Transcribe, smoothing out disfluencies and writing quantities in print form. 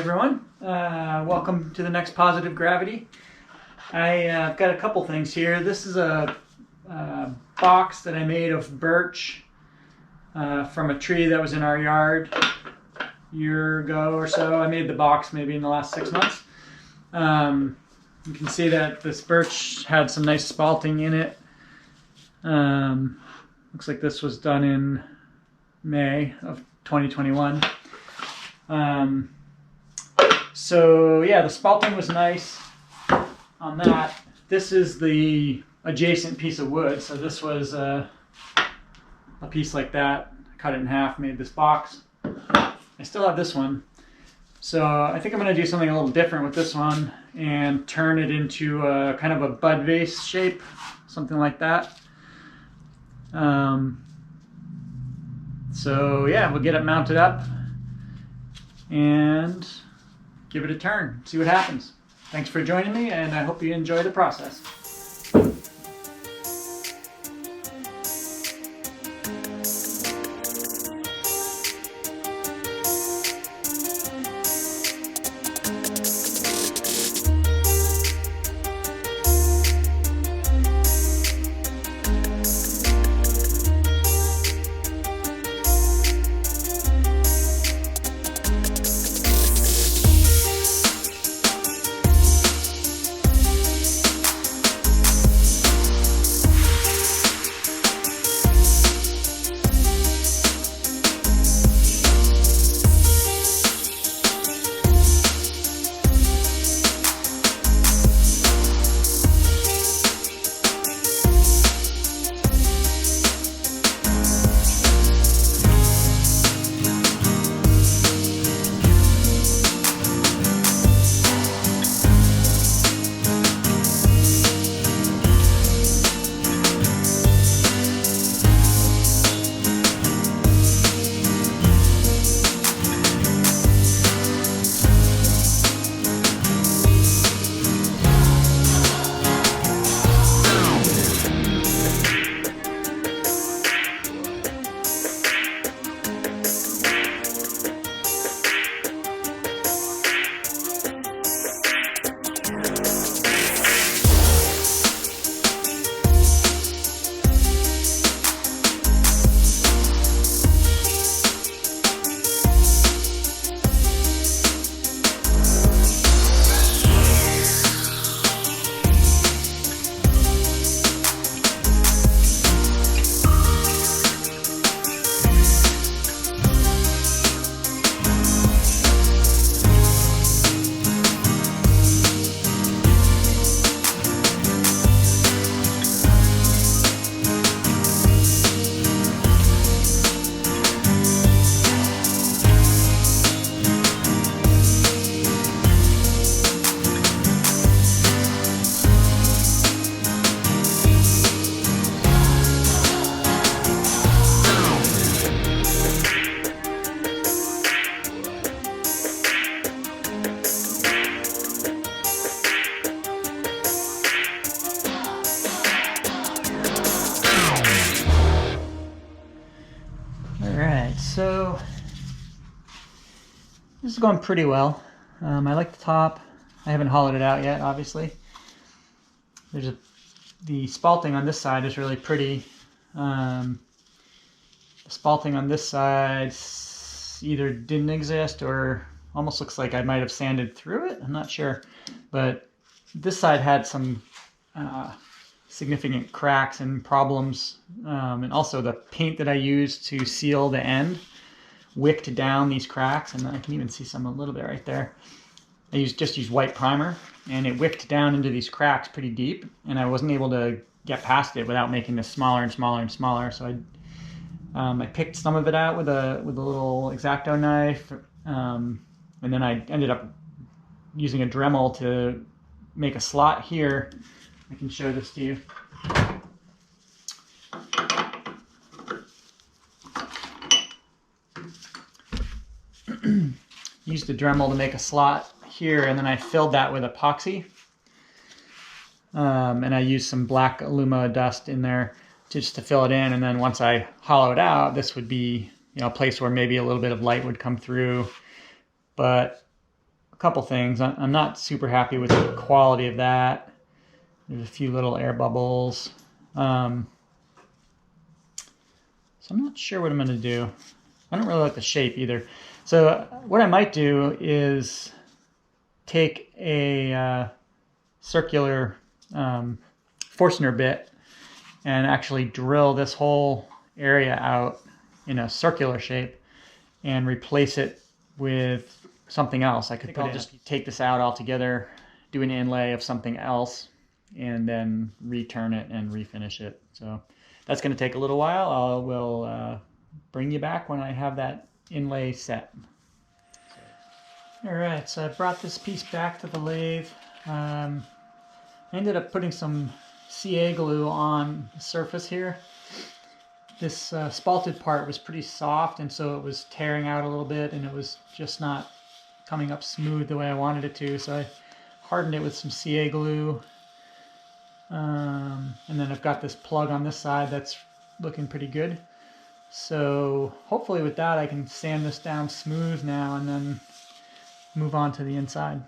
everyone. Welcome to the next Positive Gravity. I've got a couple things here. This is a box that I made of birch from a tree that was in our yard a year ago or so. I made the box maybe in the last 6 months. You can see that this birch had some nice spalting in it. Looks like this was done in May of 2021. So yeah, the spalting was nice on that. This is the adjacent piece of wood. So this was a piece like that. I cut it in half, made this box. I still have this one. So I think I'm going to do something a little different with this one and turn it into a kind of a bud vase shape, something like that. So yeah, we'll get it mounted up and give it a turn, see what happens. Thanks for joining me, and I hope you enjoy the process. So this is going pretty well. I like the top. I haven't hollowed it out yet, obviously. The spalting on this side is really pretty. The spalting on this side either didn't exist or almost looks like I might have sanded through it. I'm not sure. But this side had some significant cracks and problems, and also the paint that I used to seal the end wicked down these cracks, and I can even see some a little bit right there. I just used white primer, and it wicked down into these cracks pretty deep, and I wasn't able to get past it without making this smaller and smaller and smaller. So I picked some of it out with a little X-Acto knife, and then I ended up using a Dremel to make a slot here. I can show this to you. Used the Dremel to make a slot here, and then I filled that with epoxy. And I used some black Aluma dust in there just to fill it in, and then once I hollow it out, this would be, you know, a place where maybe a little bit of light would come through. But couple things. I'm not super happy with the quality of that. There's a few little air bubbles. So I'm not sure what I'm going to do. I don't really like the shape either. So what I might do is take a circular Forstner bit and actually drill this whole area out in a circular shape and replace it with something else. I'll just take this out altogether, do an inlay of something else, and then return it and refinish it. So that's going to take a little while. I will bring you back when I have that inlay set. Alright, so I brought this piece back to the lathe. I ended up putting some CA glue on the surface here. This spalted part was pretty soft, and so it was tearing out a little bit, and it was just not coming up smooth the way I wanted it to. So I hardened it with some CA glue. And then I've got this plug on this side that's looking pretty good. So hopefully with that I can sand this down smooth now and then move on to the inside.